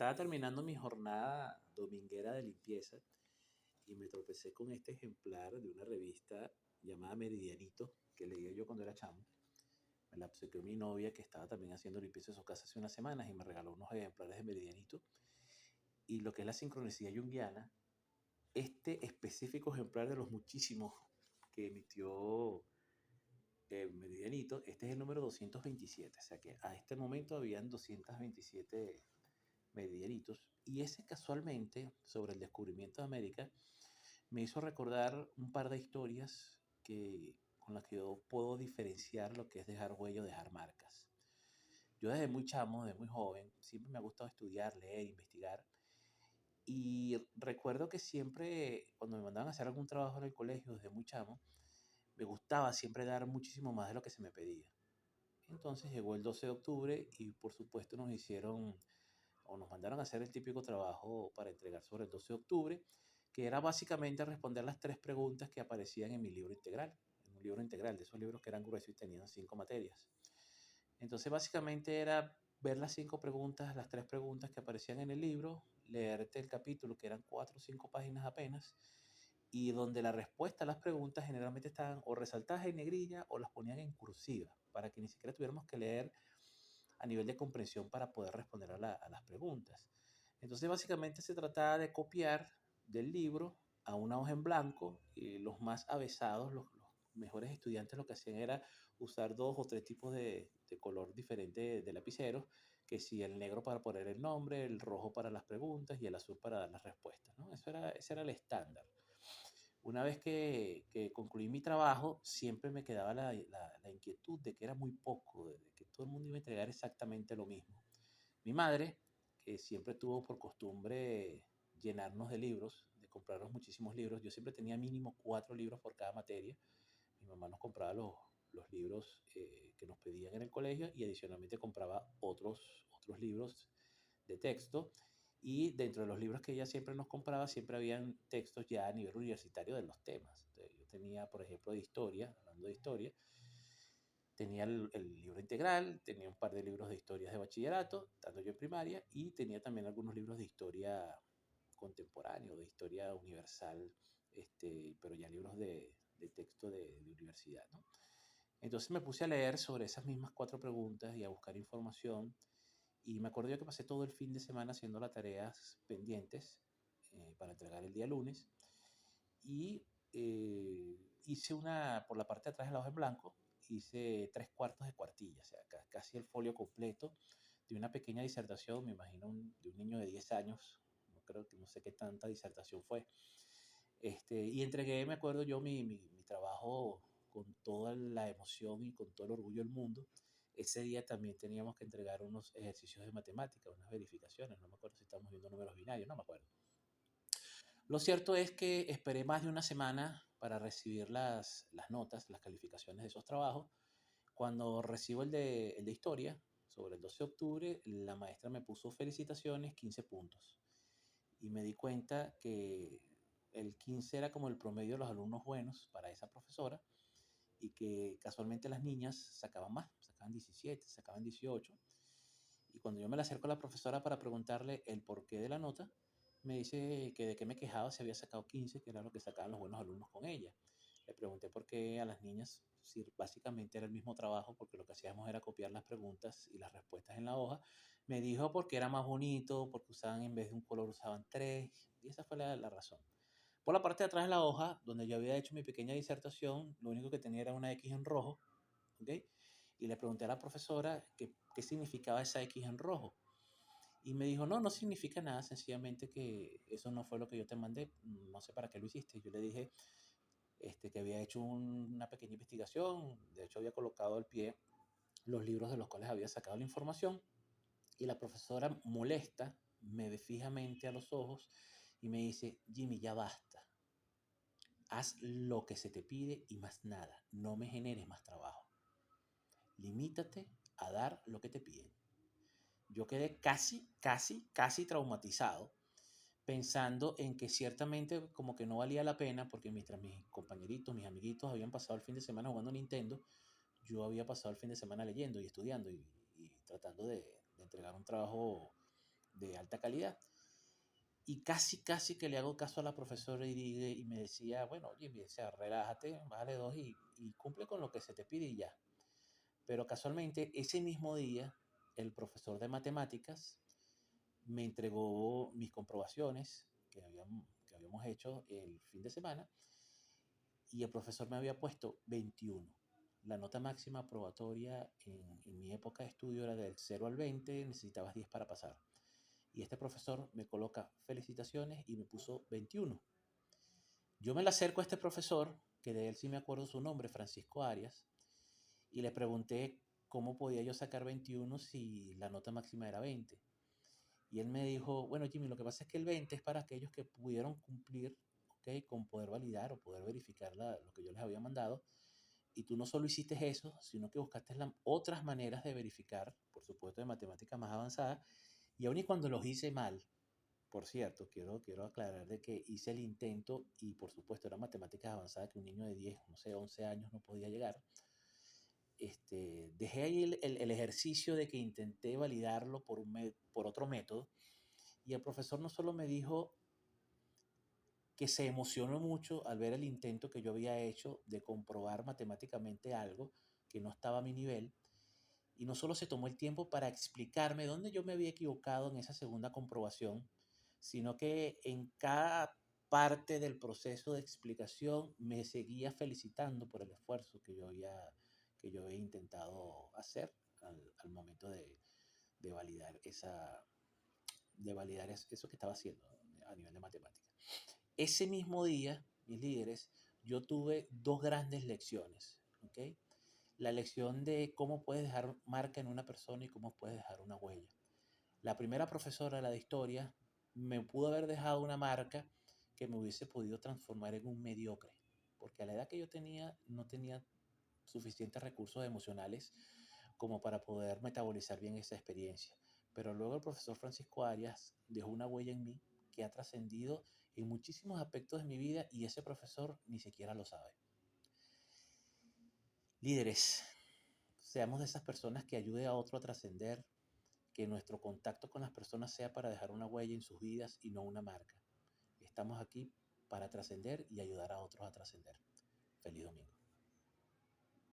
estaba terminando mi jornada dominguera de limpieza y me tropecé con este ejemplar de una revista llamada Meridianito, que leía yo cuando era chamo. Me la obsequió mi novia, que estaba también haciendo limpieza en su casa hace unas semanas, y me regaló unos ejemplares de Meridianito. Y lo que es la sincronicidad junguiana, este específico ejemplar de los muchísimos que emitió Meridianito, este es el número 227. O sea que a este momento habían 227 meridianitos. Y ese, casualmente, sobre el descubrimiento de América, me hizo recordar un par de historias con las que yo puedo diferenciar lo que es dejar huella o dejar marcas. Yo desde muy chamo, desde muy joven, siempre me ha gustado estudiar, leer, investigar. Y recuerdo que siempre, cuando me mandaban a hacer algún trabajo en el colegio desde muy chamo, me gustaba siempre dar muchísimo más de lo que se me pedía. Entonces llegó el 12 de octubre y por supuesto nos mandaron a hacer el típico trabajo para entregar sobre el 12 de octubre, que era básicamente responder las tres preguntas que aparecían en mi libro integral, en un libro integral, de esos libros que eran gruesos y tenían 5 materias. Entonces básicamente era ver las 5 preguntas, las tres preguntas que aparecían en el libro, leerte el capítulo, que eran 4 o 5 páginas apenas, y donde la respuesta a las preguntas generalmente estaban o resaltadas en negrilla o las ponían en cursiva, para que ni siquiera tuviéramos que leer a nivel de comprensión para poder responder a las preguntas. Entonces básicamente se trataba de copiar del libro a una hoja en blanco y los más avesados, los mejores estudiantes lo que hacían era usar 2 o 3 tipos de color diferente de lapiceros, que si el negro para poner el nombre, el rojo para las preguntas y el azul para dar las respuestas, ¿no? Ese era el estándar. Una vez que concluí mi trabajo, siempre me quedaba la inquietud de que era muy poco, de que todo el mundo iba a entregar exactamente lo mismo. Mi madre, que siempre tuvo por costumbre llenarnos de libros, de comprarnos muchísimos libros, yo siempre tenía mínimo 4 libros por cada materia. Mi mamá nos compraba los libros que nos pedían en el colegio y adicionalmente compraba otros libros de texto. Y dentro de los libros que ella siempre nos compraba, siempre habían textos ya a nivel universitario de los temas. Entonces, yo tenía, por ejemplo, de historia, hablando de historia, tenía el libro integral, tenía un par de libros de historias de bachillerato, estando yo en primaria, y tenía también algunos libros de historia contemporánea, de historia universal, pero ya libros de texto de universidad, ¿no? Entonces me puse a leer sobre esas mismas 4 preguntas y a buscar información. Y me acuerdo yo que pasé todo el fin de semana haciendo las tareas pendientes para entregar el día lunes. Y hice por la parte de atrás de la hoja en blanco, hice 3 cuartos de cuartilla, o sea, casi el folio completo de una pequeña disertación, me imagino de un niño de 10 años, no sé qué tanta disertación fue. Y entregué, me acuerdo yo, mi trabajo con toda la emoción y con todo el orgullo del mundo. Ese día también teníamos que entregar unos ejercicios de matemática, unas verificaciones, no me acuerdo si estamos viendo números binarios, no me acuerdo. Lo cierto es que esperé más de una semana para recibir las notas, las calificaciones de esos trabajos. Cuando recibo el de historia, sobre el 12 de octubre, la maestra me puso felicitaciones, 15 puntos. Y me di cuenta que el 15 era como el promedio de los alumnos buenos para esa profesora y que casualmente las niñas sacaban más, sacaban 17, sacaban 18. Y cuando yo me le acerco a la profesora para preguntarle el porqué de la nota, me dice que de qué me quejaba si había sacado 15, que era lo que sacaban los buenos alumnos con ella. Le pregunté por qué a las niñas, si básicamente era el mismo trabajo, porque lo que hacíamos era copiar las preguntas y las respuestas en la hoja. Me dijo porque era más bonito, porque usaban en vez de un color usaban 3, y esa fue la razón. Por la parte de atrás de la hoja, donde yo había hecho mi pequeña disertación, lo único que tenía era una X en rojo, ¿ok? Y le pregunté a la profesora qué significaba esa X en rojo. Y me dijo, no, no significa nada, sencillamente que eso no fue lo que yo te mandé, no sé para qué lo hiciste. Yo le dije que había hecho una pequeña investigación, de hecho había colocado al pie los libros de los cuales había sacado la información, y la profesora molesta me ve fijamente a los ojos y me dice, Jimmy, ya basta, haz lo que se te pide y más nada, no me generes más trabajo, limítate a dar lo que te piden. Yo quedé casi traumatizado, pensando en que ciertamente como que no valía la pena, porque mientras mis compañeritos, mis amiguitos habían pasado el fin de semana jugando Nintendo, yo había pasado el fin de semana leyendo y estudiando y tratando de entregar un trabajo de alta calidad. Y casi que le hago caso a la profesora y me decía, bueno, Jimmy, o sea, relájate, bájale dos y cumple con lo que se te pide y ya. Pero casualmente ese mismo día, el profesor de matemáticas me entregó mis comprobaciones que habíamos hecho el fin de semana y el profesor me había puesto 21. La nota máxima probatoria en mi época de estudio era del 0 al 20, necesitabas 10 para pasar. Y este profesor me coloca felicitaciones y me puso 21. Yo me le acerco a este profesor, que de él sí me acuerdo su nombre, Francisco Arias, y le pregunté cómo podía yo sacar 21 si la nota máxima era 20. Y él me dijo, bueno, Jimmy, lo que pasa es que el 20 es para aquellos que pudieron cumplir, ¿okay?, con poder validar o poder verificar lo que yo les había mandado. Y tú no solo hiciste eso, sino que buscaste otras maneras de verificar, por supuesto, de matemáticas más avanzadas. Y aun y cuando los hice mal, por cierto, quiero aclarar de que hice el intento y por supuesto eran matemáticas avanzadas que un niño de 10, no sé, 11 años no podía llegar. Dejé ahí el ejercicio de que intenté validarlo por otro método y el profesor no solo me dijo que se emocionó mucho al ver el intento que yo había hecho de comprobar matemáticamente algo que no estaba a mi nivel, y no solo se tomó el tiempo para explicarme dónde yo me había equivocado en esa segunda comprobación, sino que en cada parte del proceso de explicación me seguía felicitando por el esfuerzo que yo había intentado hacer al momento de validar eso que estaba haciendo a nivel de matemáticas. Ese mismo día, mis líderes, yo tuve dos grandes lecciones, ¿ok? La lección de cómo puedes dejar marca en una persona y cómo puedes dejar una huella. La primera profesora, la de historia, me pudo haber dejado una marca que me hubiese podido transformar en un mediocre, porque a la edad que yo tenía no tenía suficientes recursos emocionales como para poder metabolizar bien esa experiencia. Pero luego el profesor Francisco Arias dejó una huella en mí que ha trascendido en muchísimos aspectos de mi vida y ese profesor ni siquiera lo sabe. Líderes, seamos de esas personas que ayude a otro a trascender, que nuestro contacto con las personas sea para dejar una huella en sus vidas y no una marca. Estamos aquí para trascender y ayudar a otros a trascender. Feliz domingo.